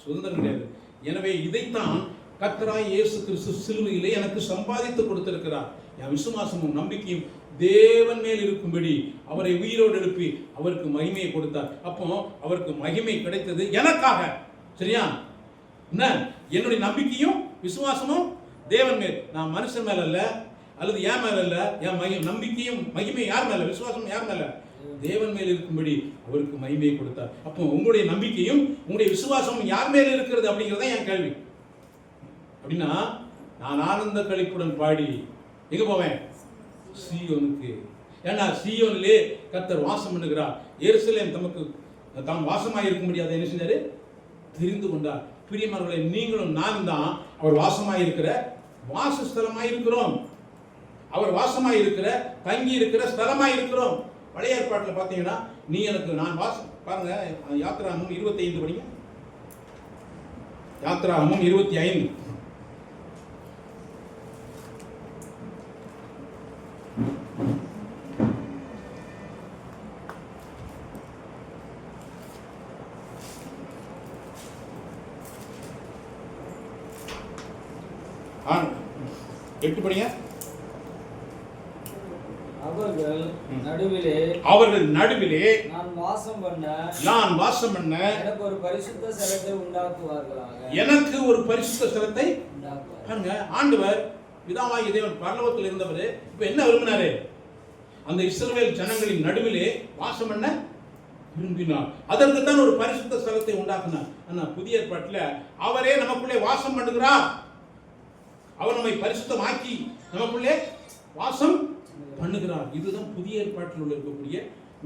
சுதந்திரம் கிடையாது. எனவே இதைத்தான் கர்த்தராகிய இயேசு கிறிஸ்து சிலுவையிலே எனக்கு சம்பாதித்து கொடுத்திருக்கிறார். என் விசுவாசமும் நம்பிக்கையும் தேவன் மேல் இருக்கும்படி அவரை உயிரோடு எழுப்பி அவருக்கு மகிமையை கொடுத்தார். அப்போ அவருக்கு மகிமை கிடைத்தது எனக்காக. சரியா? என்ன? என்னுடைய நம்பிக்கையும் விசுவாசமும் தேவன் மேல். நான் மனுஷன் மேல அல்ல, அல்லது என் மேல அல்ல. என் நம்பிக்கையும் மகிமை யார் மேல? விசுவாசம் யார் மேல? தேவன் மேல் இருக்கும்படி அவருக்கு மகிமையை கொடுத்தார். அப்போ உங்களுடைய நம்பிக்கையும் உங்களுடைய விசுவாசமும் யார் மேல் இருக்கிறது அப்படிங்கிறத என் கேள்வி. அப்படின்னா நான் ஆனந்த களிப்புடன் பாடி எங்க போவேன்? சீயோனுக்கு. ஏன்னா சீயோனிலே கர்த்தர் வாசம் பண்ணுகிறார். எருசலேம் தமக்கு தாம் வாசமாக இருக்க முடியாத என்ன செஞ்சாரு? தெரிந்து கொண்டார். பிரியமானவர்களே, நீங்களும் நானும் தான் அவர் வாசமாக இருக்கிற வாசஸ்தலமாக இருக்கிறோம். அவர் வாசமாக இருக்கிற தங்கி இருக்கிற ஸ்தலமாக இருக்கிறோம். பழைய ஏற்பாட்டில் பார்த்தீங்கன்னா நீ எனக்கு நான் வாசம் பாருங்க. யாத்ராகமம் 25 படிங்க. யாத்ராகமம் 25. எட்டு படிங்க. அவர்கள் நடுவிலே நான் வாசம் பண்ண எனக்கு ஒரு பரிசுத்த ஸ்தலத்தை உண்டாக்குவார்களாக. எனக்கு ஒரு பரிசுத்த ஸ்தலத்தை பாருங்க. ஆண்டவர் பிதாவாகிய தேவன் பரலோகத்தில் இருந்தவர் இப்ப என்ன விரும்பினாரு? அந்த இஸ்ரவேல் ஜனங்களின் நடுவிலே வாசம் பண்ண விரும்பினார். அதற்கு தான் ஒரு பரிசுத்த ஸ்தலத்தை உண்டாக்கினார். ஆனா புதிய ஏற்பாட்டில் அவரே நமக்குள்ளே வாசம் பண்ணுகிறார். அவர் நம்மை பரிசுத்தமாக்கி நமக்குள்ளே வாசம் பண்ணுகிறார். இதுதான் புதிய ஏற்பாட்டில் உள்ள இருக்கக்கூடிய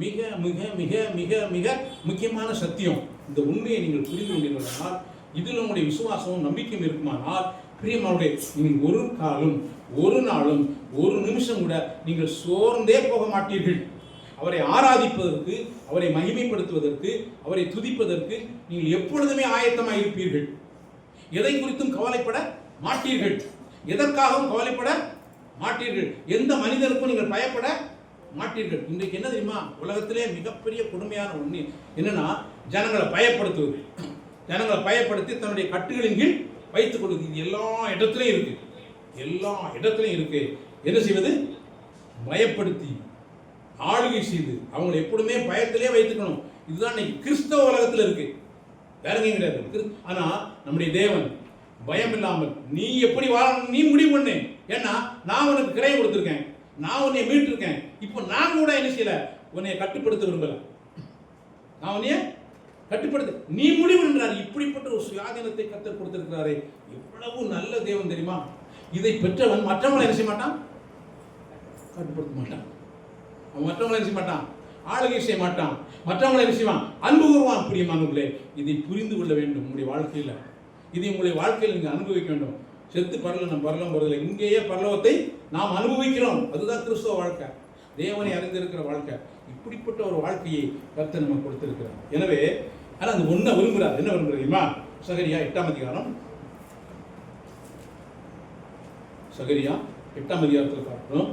மிக மிக மிக மிக மிக முக்கியமான சத்தியம். இந்த உண்மையை நீங்கள் புரிந்து கொண்டீர்களானால், இதில் உங்களுடைய விசுவாசமும் நம்பிக்கையும் இருக்குமானால், பிரியமானவர்களே, நீங்கள் ஒரு காலம், ஒரு நாளும், ஒரு நிமிஷம் கூட நீங்கள் சோர்ந்தே போக மாட்டீர்கள். அவரை ஆராதிப்பதற்கு, அவரை மகிமைப்படுத்துவதற்கு, அவரை துதிப்பதற்கு நீங்கள் எப்பொழுதுமே ஆயத்தமாக இருப்பீர்கள். எதை குறித்தும் கவலைப்பட மாட்டீர்கள். எதற்காகவும் கவலைப்பட மாட்டீர்கள். எந்த மனிதருக்கும் நீங்கள் பயப்பட மாட்டீர்கள். இன்றைக்கு என்ன தெரியுமா, உலகத்திலே மிகப்பெரிய கொடுமையான ஒண்ணு என்னன்னா, ஜனங்களை பயப்படுத்துவது. ஜனங்களை பயப்படுத்தி தன்னுடைய கட்டுகளின் கீழ் வைத்துக் கொள்வது. இது எல்லா இடத்துலையும் இருக்கு. எல்லா இடத்துலையும் இருக்கு. என்ன செய்வது? பயப்படுத்தி ஆளுகை செய்து அவங்களை எப்பொழுதுமே பயத்திலே வைத்துக்கணும். இதுதான் இன்னைக்கு கிறிஸ்தவ உலகத்தில் இருக்கு. வேற எங்கேயும் கிடையாது. ஆனா நம்முடைய தேவன் பயம் இல்லாமல் நீ எப்படி வாழணும் நீ முடிவு பண்ணு. ஏன்னா நான் உனக்கு கிரையை கொடுத்துருக்கேன், நான் உன்னை மீட்டிருக்கேன். இப்போ நான் கூட என்ன செய்யல, உன்னை கட்டுப்படுத்த விரும்பல. நான் உன்னைய கட்டுப்படுத்த நீ முடிவு என்றார். இப்படிப்பட்ட ஒரு சுயாதீனத்தை கர்த்தர் கொடுத்திருக்கிறாரே, எவ்வளவு நல்ல தேவன் தெரியுமா. இதை பெற்றவன் மற்றவங்களை என்ன செய்ய மாட்டான், கட்டுப்படுத்த மாட்டான். அவன் மற்றவங்களை என்ன செய்ய மாட்டான், ஆளுகை செய்ய மாட்டான். மற்றவங்களை என்ன செய்வான், அன்பு கூறுவான். பிரியமானவர்களே, இதை புரிந்து கொள்ள வேண்டும். உங்களுடைய வாழ்க்கையில் இதை உங்களுடைய வாழ்க்கையில் நீங்கள் அனுபவிக்க வேண்டும். செத்து நம்ம பரலோகம் வருதில்லை, இங்கேயே பரலோகத்தை நாம் அனுபவிக்கிறோம். அதுதான் கிறிஸ்தவ வாழ்க்கை, தேவனை அறிந்திருக்கிற வாழ்க்கை. இப்படிப்பட்ட ஒரு வாழ்க்கையை கர்த்தர் நமக்கு கொடுத்திருக்கிறார். எனவே ஆனால் அந்த ஒன்றை விரும்புகிறார். என்ன விரும்புகிறீமா? சகரியா 8ஆம் அதிகாரம், சகரியா 8ஆம் அதிகாரத்தில் பார்க்கிறோம்.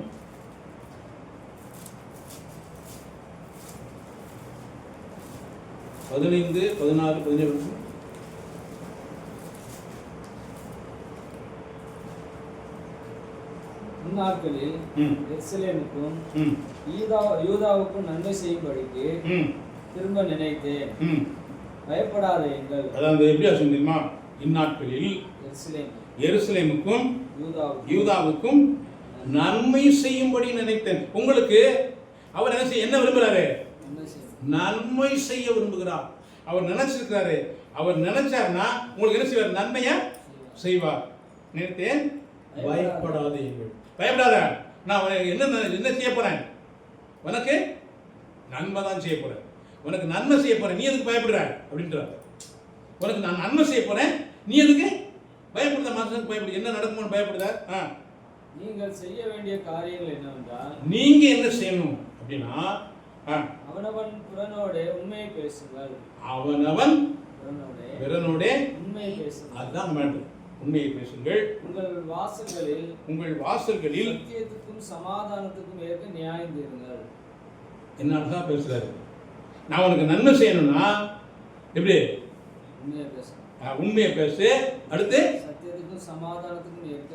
பதினைந்து 16 17 நாட்களில் எருசலேமுக்கும் யூதாவுக்கும் நன்மை செய்யும்படிக்கு திரும்ப நினைத்தேன். பயப்படாதீர்கள். அதாவது எப்படியா சொன்னீமா, இந்நாட்களில் எருசலேமுக்கும் யூதாவுக்கும் நன்மை செய்யும்படி நினைத்தேன். உங்களுக்கு அவர் என்ன விரும்புகிறாரு? நன்மை செய்ய விரும்புகிறார். அவர் நினைச்சிருக்கிறாரு. அவர் நினைச்சாருன்னா உங்களுக்கு என்ன செய்வார்? நன்மையை செய்வார். நினைத்தேன், பயப்படாதீர்கள். பயப்படாத, நான் என்ன செய்ய போறேன்? உனக்கு நன்மை தான் செய்ய போறேன். உனக்கு நன்மை செய்ய போறேன், நீ எதுக்கு பயப்படுற அப்படின்றார். உனக்கு நான் நன்மை செய்ய போறேன், நீ எதுக்கு பயப்படுத? மனுஷனுக்கு பயப்படு, என்ன நடக்குமோன்னு பயப்படுதா? நீங்கள் செய்ய வேண்டிய காரியங்கள் என்னவென்றால், நீங்க என்ன செய்யணும் அப்படின்னா, அவனவன் புறனோட உண்மையை பேசுங்கள். அவனவன் புறனோட உண்மையை பேசுங்கள். அதுதான் மேட்டர். உண்மையை பேசுங்கள். உங்கள் வாசல்களில் சத்தியத்துக்கும் சமாதானத்துக்கும் ஏற்க நியாயம் தீருங்கள். என்ன பேசுறாரு? நான் உனக்கு நன்மை செய்யணும்னா எப்படி? உண்மையை பேசு. அடுத்து சத்தியத்துக்கும் சமாதானத்துக்கும் ஏற்க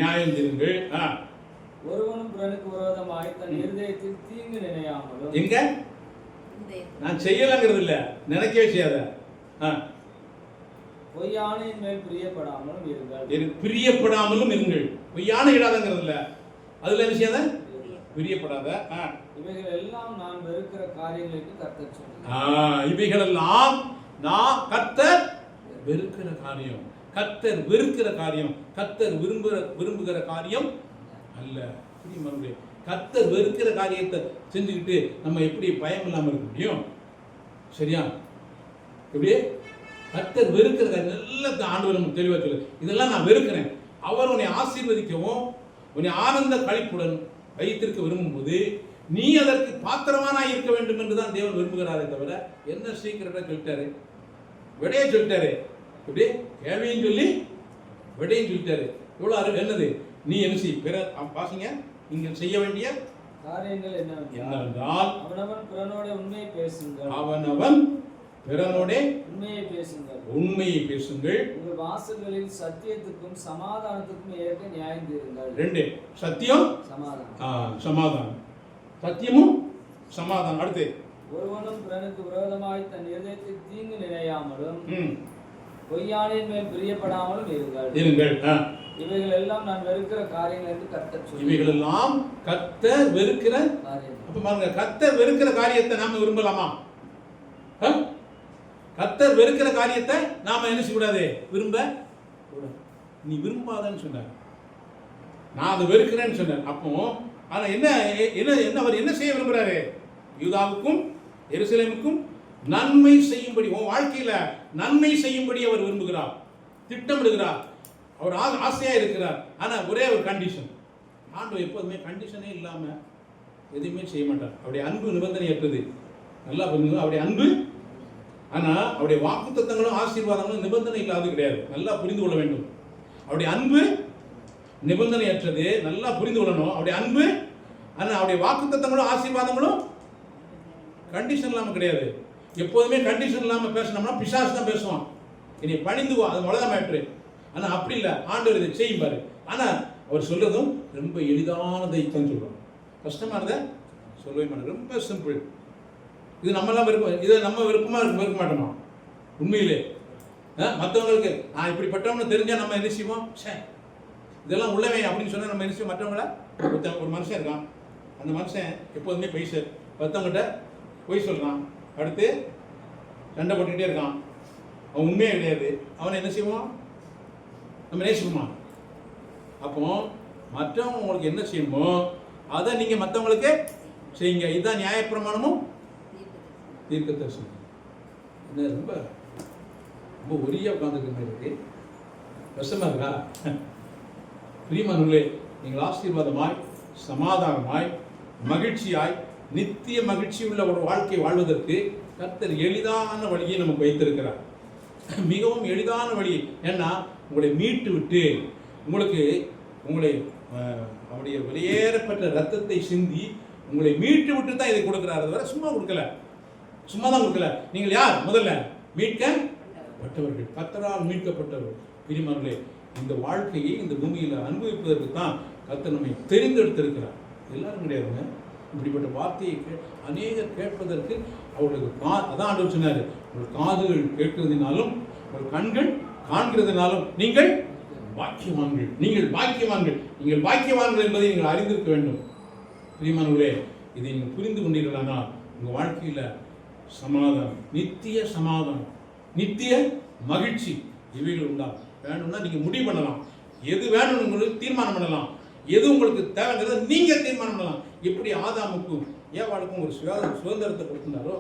நியாயம் தீருங்கள். ஒருவனும் பிறனுக்கு விரோதமாய் தன் இருதயத்தில் தீங்கு நினையாமலும். எங்க நான் செய்யலங்கிறது இல்ல, நினைக்கவே செய்யாத. பொய்யானையின் மேல் பிரியப்படாமலும் இருங்கள். பிரியப்படாமலும் இருங்கள். பொய்யான இடாதங்கிறது இல்ல, அதுல என்ன செய்யாத, பிரியப்படாத. இவைகள் எல்லாம் நான் வெறுக்கிற காரியங்களுக்கு கர்த்தர் சொன்னார். இவைகள் எல்லாம் நான் கர்த்தர் வெறுக்கிற காரியம். கர்த்தர் வெறுக்கிற காரியம், கர்த்தர் விரும்புகிற காரியம் அல்ல. கர்த்தர் வெறுக்கிற காரியத்தை செஞ்சுக்கிட்டு நம்ம எப்படி பயம் இல்லாம இருக்க முடியும்? சரியா? எப்படி கர்த்தர் வெறுக்கிற நல்ல ஆண்டவர் நமக்கு தெளிவாக சொல்லு, இதெல்லாம் நான் வெறுக்கிறேன். அவர் உன்னை ஆசீர்வதிக்கவும் உன்னை ஆனந்த களிப்புடன் வைத்திருக்க விரும்பும்போது நீ அதற்கு பாத்திரமானா இருக்க வேண்டும் என்று தான் தேவன் விரும்புகிறாரே தவிர என்ன சீக்கிரட்டா சொல்லிட்டாரு, விடையை சொல்லிட்டாரு. இப்படி கேள்வியும் சொல்லி விடையும் சொல்லிட்டாரு. இவ்வளோ அறிவு என்னது? நீ என்ன செய் பிற பாசிங்க, நீங்கள் செய்ய வேண்டிய காரியங்கள் என்னவென்றால், அவனவன் பிறனோட உண்மையை பேசுங்கள். அவனவன் பிறனோட உண்மையை பேசுங்கள். உங்கள் வாசல்களில் சத்தியத்துக்கும் சமாதானத்துக்கும் ஏற்க நியாயம் தீருங்கள். ரெண்டு, சத்தியம் சமாதானம். சத்தியமும் சமாதானம். அடுத்து, ஒருவனும் பிறனுக்கு விரோதமாய் தன் இதயத்தில் தீங்கு நினையாமலும் பொய்யானின் மேல் பிரியப்படாமலும் இருங்கள். இவைகள் எல்லாம் நான் வெறுக்கிற காரியங்கள் என்று கர்த்தர் சொல்கிறார். இவைகள் எல்லாம் கர்த்தர் வெறுக்கிற. அப்ப பாருங்க, கர்த்தர் வெறுக்கிற காரியத்தை நாம விரும்பலாமா? கர்த்தர் வெறுக்கிற காரியத்தை நாம என்ன செய்யக்கூடாது? விரும்ப கூடாது. நீ விரும்பாதன்னு சொன்னார், நான் அதை வெறுக்கிறேன்னு சொன்னேன். அப்போ ஆனா என்ன என்ன அவர் என்ன செய்ய விரும்புறாரு? யூதாவுக்கும் எருசலேமுக்கும் நன்மை செய்யும்படி, உன் வாழ்க்கையில நன்மை செய்யும்படி அவர் விரும்புகிறார், திட்டமிடுகிறார், அவர் ஆசையா இருக்கிறார். ஆனா ஒரே ஒரு கண்டிஷன், ஆண்டவர் எப்போதுமே கண்டிஷனே இல்லாம எதுவுமே செய்ய மாட்டார். அவருடைய அன்பு நிபந்தனையற்றது. நல்லா புரிஞ்சுங்க, அவருடைய அன்பு. ஆனா அவருடைய வாக்குத்தத்தங்களும் ஆசீர்வாதங்களும் நிபந்தனை இல்லாது கிடையாது. நல்லா புரிந்து கொள்ள வேண்டும். அவருடைய அன்பு நிபந்தனையற்றது. நல்லா புரிந்து கொள்ளணும். அவருடைய அன்பு. ஆனா அவருடைய வாக்குத்தத்தங்களும் ஆசீர்வாதங்களும் கண்டிஷன் இல்லாம கிடையாது. எப்போதுமே கண்டிஷன் இல்லாம பேசணும்னா பிசாசு தான் பேசுவான், இனி பணிந்துவா, அது அவ்வளவுதான் மேட்ரு. ஆனா அப்படி இல்லை, ஆண்டவர் இதை செய்யும்பாரு. ஆனா அவர் சொல்றதும் ரொம்ப எளிதானதை தான் சொல்றாங்க, கஷ்டமானதை சொல்லவே மாட்டாங்க. ரொம்ப சிம்பிள். இது நம்மளாம் விருப்பம், இதை நம்ம விருப்பமா இருக்க மாட்டோமா? உண்மையிலே மற்றவங்களுக்கு நான் இப்படிப்பட்டவன்னு தெரிஞ்சா நம்ம என்ன செய்வோம்? இதெல்லாம் உள்ளவே அப்படின்னு சொன்னா நம்ம என்ன செய்வோம்? மற்றவங்கள ஒரு மனுஷன் இருக்கான், அந்த மனுஷன் எப்போதுமே பொய் மற்றவங்கிட்ட பொய் சொல்றான், அடுத்து சண்டை போட்டுக்கிட்டே இருக்கான், அவன் உண்மையே கிடையாது. அவனை என்ன செய்வோம்? நம்ம நேசிப்போமா? அப்போ மற்றவங்க உங்களுக்கு என்ன செய்யணுமோ அதை நீங்க மற்றவங்களுக்கு செய்யுங்க. இதுதான் நியாயப்பிரமாணமும் தீர்க்கதரிசனம். என்ன ரொம்ப ரொம்ப ஒரியா உட்காந்துருக்க இருக்கு, கஷ்டமா இருக்கா? பிரியமானவர்களே, நீங்கள் ஆசீர்வாதமாய், சமாதானமாய், மகிழ்ச்சியாய், நித்திய மகிழ்ச்சி உள்ள ஒரு வாழ்க்கை வாழ்வதற்கு கர்த்தர் எளிதான வழியை நமக்கு வைத்திருக்கிறார். மிகவும் எளிதான வழி. ஏன்னா உங்களை மீட்டு விட்டு, உங்களை அவருடைய வெளியேறப்பட்ட ரத்தத்தை சிந்தி உங்களை மீட்டு விட்டு தான் இதை கொடுக்கிறார். வரை சும்மா கொடுக்கல, சும்மா தான் கொடுக்கல. நீங்கள் யார்? முதல்ல மீட்கப்பட்டவர்கள், கர்த்தரால் மீட்கப்பட்டவர்கள். பிரியமானவர்களே, இந்த வாழ்க்கையை இந்த பூமியில் அனுபவிப்பதற்கு தான் கர்த்தர் நம்மை தெரிந்தெடுத்திருக்கிறார். எல்லாரும் கிடையாதுங்க. இப்படிப்பட்ட வார்த்தையை அநேகர் கேட்பதற்கு அவர்களுக்கு அதான் ஆண்டவர் சொன்னார், உங்கள் காதுகள் கேட்கிறதுனாலும் உங்கள் கண்கள் காண்கிறதுனாலும் நீங்கள் பாக்கியவான்கள், நீங்கள் பாக்கியவான்கள், நீங்கள் பாக்கியவான்கள் என்பதை நீங்கள் அறிந்திருக்க வேண்டும். பிரியமானவர்களே, இதை நீங்கள் புரிந்து கொண்டீர்களானால் உங்கள் வாழ்க்கையில் சமாதானம், நித்திய சமாதானம், நித்திய மகிழ்ச்சி இவைகள் உண்டாகும். வேணும்னா நீங்கள் முடிவு பண்ணலாம், எது வேணும்னு உங்களுக்கு தீர்மானம் பண்ணலாம், எது உங்களுக்கு தேவைங்கிறத நீங்கள் தீர்மானம் பண்ணலாம். எப்படி ஆதாமுக்கும் ஏவாளுக்கும் ஒரு சுதந்திரத்தை கொடுத்திருந்தாரோ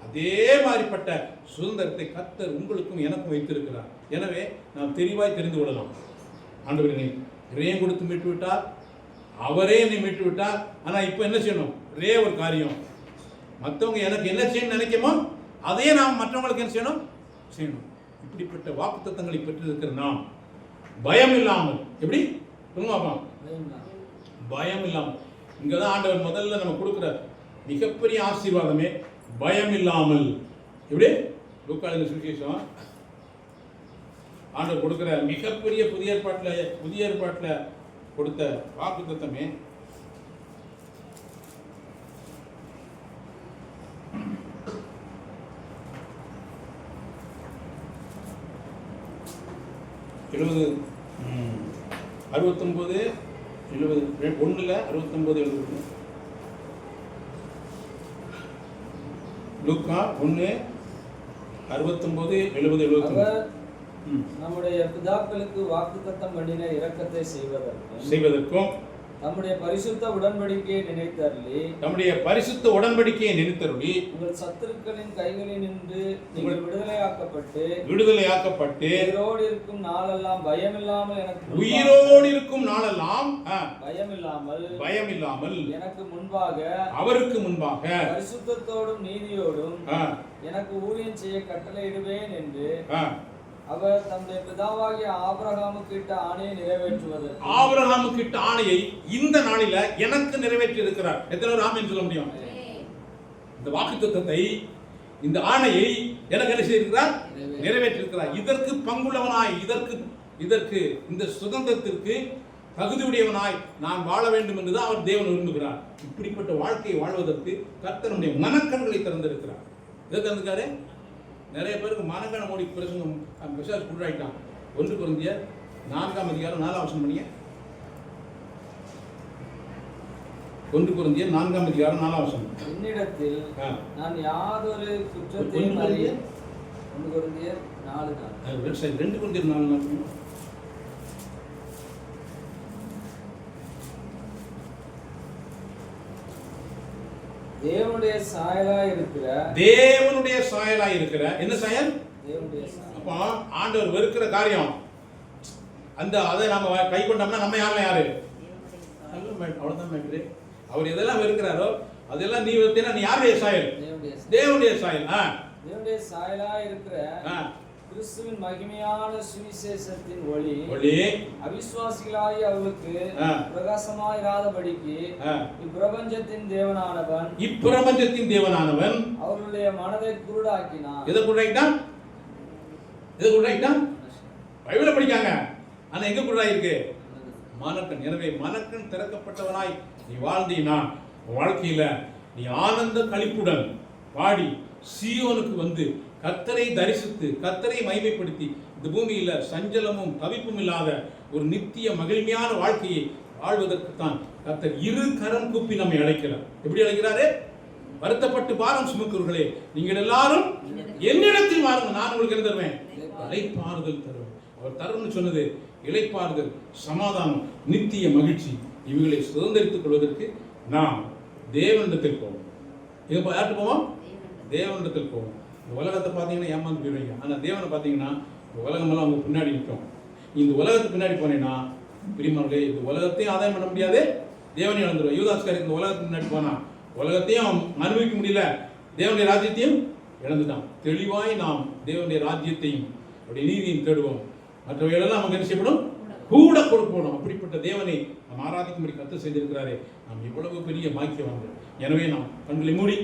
அதே மாதிரிப்பட்ட சுதந்திரத்தை கர்த்தர் உங்களுக்கும் எனக்கும் வைத்திருக்கிறார். எனவே நாம் தெளிவாய் தெரிந்து கொள்ளலாம், ஆண்டவர் என்னை ரேம் கொடுத்து மீட்டு விட்டார், அவரே என்னை மீட்டு விட்டார். ஆனால் இப்போ என்ன செய்யணும்? ஒரே ஒரு காரியம், மற்றவங்க எனக்கு என்ன செய்யணும்னு நினைக்கமோ அதையே நாம் மற்றவங்களுக்கு என்ன செய்யணும். இப்படிப்பட்ட வாக்குத்தத்தங்களை பெற்றிருக்கிற நாம் பயம் இல்லாமல், எப்படி சொல்லுவாப்பா? பயம் இல்லாமல். இங்கதான் ஆண்டவர் முதல்ல நம்ம கொடுக்குற மிகப்பெரிய ஆசீர்வாதமே பயம் இல்லாமல். எப்படி? லூக்காவின் சுவிசேஷம் ஆண்டவர் கொடுக்கிற மிகப்பெரிய புதிய ஏற்பாட்டில் கொடுத்த வாக்குத்தத்தமே எழுபது 69 70 1 69 70 லூக்கா 1 69 70 71. நம்முடைய பிதாக்களுக்கு வாக்குத்தத்தம் பண்ணின இரக்கத்தை செய்வதற்கும் நம்முடைய பரிசுத்த உடன்படிக்கையை நினைத்தருளி உங்கள் சத்துருக்களின் கைகளில் நின்று நீங்கள் விடுதலையாக்கப்பட்டு உயிரோடு இருக்கும் நாளெல்லாம் பயமில்லாமல் எனக்கு முன்பாக அவருக்கு முன்பாக பரிசுத்தத்தோடும் நீதியோடும் எனக்கு ஊழியம் செய்ய கட்டளையிடுவேன் என்று அவர் தம்முடைய பிதாவாகிய ஆபிரகாமுக்கு இட்ட ஆணையை நிறைவேற்றுவதற்கு, ஆபிரகாமுக்கு இட்ட ஆணையை இந்த நாளில எனக்கு நிறைவேற்றி இருக்கிறார். எத்தனை பேர் ஆமென் சொல்ல முடியும்? இந்த வாக்குத்தத்தத்தை, இந்த ஆணையை எனக்கு என்ன செய்திருக்கிறார்? நிறைவேற்றி இருக்கிறார். இதற்கு பங்குள்ளவனாய், இதற்கு இந்த சுதந்திரத்திற்கு தகுதியுடையவனாய் நான் வாழ வேண்டும் என்றுதான் அவர் தேவன் விரும்புகிறார். இப்படிப்பட்ட வாழ்க்கையை வாழ்வதற்கு கர்த்தர் நம்முடைய மனக்கண்களை திறந்திருக்கிறார். எதை திறந்துக்காரு? நிறைய பேருக்கு மனக்கண மோடி பிரசங்கம் மெசேஜ் புள்ளாயிட்டான். 1 கொரிந்தியர் 4 அதிகாரம் 4 வசனம் பண்ணிய 1 கொரிந்தியர் 4ஆம் அதிகாரம் 4ஆம் வசனம். என்னிடத்தில் நான் யாதொரு குற்றத்தையும் 1 கொரிந்தியர் 4:4. 2 கொரிந்தியர் 4:4. தேவனுடைய சாயலாய் இருக்கிற என்ன சாயல்? தேவனுடைய சாயல். அப்போ ஆண்டவர் வெறுக்கிற காரியம் அந்த அதை நாம கை கொண்டோம்னா நம்ம யாரு? அவ்வளவுதான் மேட்ரு. அவர் எதெல்லாம் வெறுக்கிறாரோ அதெல்லாம் நீ வெறுத்தேன்னா நீ யாருடைய சாயல்? தேவனுடைய சாயல். தேவனுடைய சாயலாய் இருக்கிற கிறிஸ்துவின் மகிமையான சுவிசேஷத்தின் ஒளி அவிசுவாசிகளாய் அவர்களுக்கு பிரகாசமாயிராதபடிக்கு இப்பிரபஞ்சத்தின் தேவனானவன் அவர்களுடைய மனதை குருடாக்கினான். எதை குருடாக்கிட்டான்? பைபிளை படிக்காங்க, ஆனா எங்க குருடாயிருக்கு? மனக்கண். எனவே மனக்கண் திறக்கப்பட்டவனாய் நீ வாழ்ந்தீனா வாழ்க்கையில நீ ஆனந்த களிப்புடன் பாடி சீயோனுக்கு வந்து கர்த்தரை தரிசித்து கர்த்தரை மகிமைப்படுத்தி இந்த பூமியில சஞ்சலமும் தவிப்பும் இல்லாத ஒரு நித்திய மகிழ்மையான வாழ்க்கையை வாழ்வதற்கு தான் கர்த்தர் 2 கரம் கூப்பி நம்மை அழைக்கிறார். எப்படி அழைக்கிறாரு? வருத்தப்பட்டு பாரம் சுமக்கிறவர்களே நீங்கள் எல்லாரும் என்னிடத்தில் வாருங்கள், நான் உங்களுக்கு என்ன தருவேன்? இளைப்பாறுதல் தருவேன். அவர் தரும்னு சொன்னது இளைப்பாறுதல், சமாதானம், நித்திய மகிழ்ச்சி. இவைகளை சுதந்திரித்துக் கொள்வதற்கு நாம் தேவனிடத்தில் போவோம். யார்கிட்ட போவோம்? தேவனிடத்தில் போவோம். இந்த உலகத்தை பார்த்தீங்கன்னா ஏமாந்து போயிடுவீங்க. ஆனால் தேவனை பார்த்தீங்கன்னா இந்த உலகமெல்லாம் அவங்க பின்னாடி நிற்கும். இந்த உலகத்துக்கு பின்னாடி போனேன்னா பிரியமானவர்களே, இந்த தேவத்தையும் ஆதாயம் பண்ண முடியாது, தேவனையும் இழந்துருவோம். யூதாஸ்காரி இந்த உலகத்துக்கு முன்னாடி போனா உலகத்தையும் அனுபவிக்க முடியல, தேவனுடைய ராஜ்யத்தையும் இழந்துட்டான். தெளிவாய் நாம் தேவனுடைய ராஜ்யத்தையும் அவருடைய நீதியையும் தேடுவோம். மற்றவைகளெல்லாம் நமக்கு என்ன செய்யப்படும்? கூட கொடுக்கணும். அப்படிப்பட்ட தேவனை நாம் ஆராதிக்கும்படி கர்த்தர் செய்திருக்கிறாரே, நாம் இவ்வளவு பெரிய பாக்கியவான்கள். எனவே நாம் கண்களை மூடி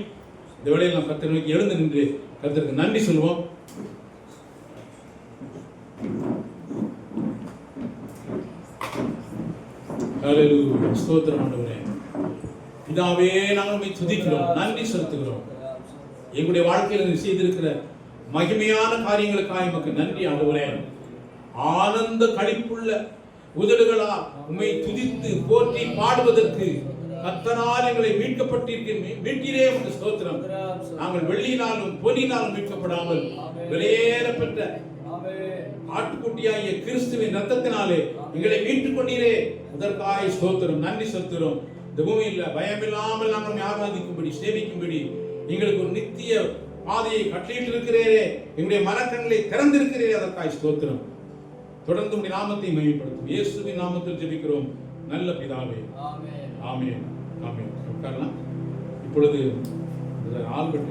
இந்த வேளையில் நாம் கர்த்தரை நோக்கி எழுந்து நின்று கர்த்தருக்கு நன்றி சொல்வோம். ஹல்லேலூயா, ஸ்தோத்திரம் ஆண்டவரே. பிதாவே, நாங்கள் உம்மை துதிக்கிறோம், நன்றி செலுத்துகிறோம். எங்களுடைய வாழ்க்கையில் நீர் செய்திருக்கிற மகிமையான காரியங்களுக்காக உமக்கு நன்றி ஆண்டவரே. ஆனந்த களிப்புள்ள உதடுகளால் உம்மை துதித்து போற்றி பாடுவதற்கு கர்த்தரால் எங்களை மீட்கிறே உமக்கு ஸ்தோத்திரம். நாங்கள் வெள்ளியினாலும் பொன்னினாலும் மீட்கப்படாமல் விலையேறப்பட்ட ஆட்டுக்குட்டியாகிய கிறிஸ்துவின் ரத்தத்தினாலே எங்களை மீட்டுக் கொண்டீரே, அதற்காக ஸ்தோத்திரம், நன்றி செலுத்துகிறோம். இந்த பூமியில் பயமில்லாமல் நாங்கள் ஆராதிக்கும்படி சேவிக்கும்படி எங்களுக்கு ஒரு நித்திய பாதையை கட்டளையிட்டு இருக்கிறீரே, எங்களுடைய மனக்கண்களை திறந்திருக்கிறீரே, அதற்காக ஸ்தோத்திரம். தொடர்ந்து உம்முடைய நாமத்தை மகிமைப்படுத்தும் இயேசுவின் நாமத்தில் ஜெபிக்கிறோம் நல்ல பிதாவே. ஆமென். ஆமென். ஆமென். உட்காரலாம். இப்பொழுது ஆல்பர்ட்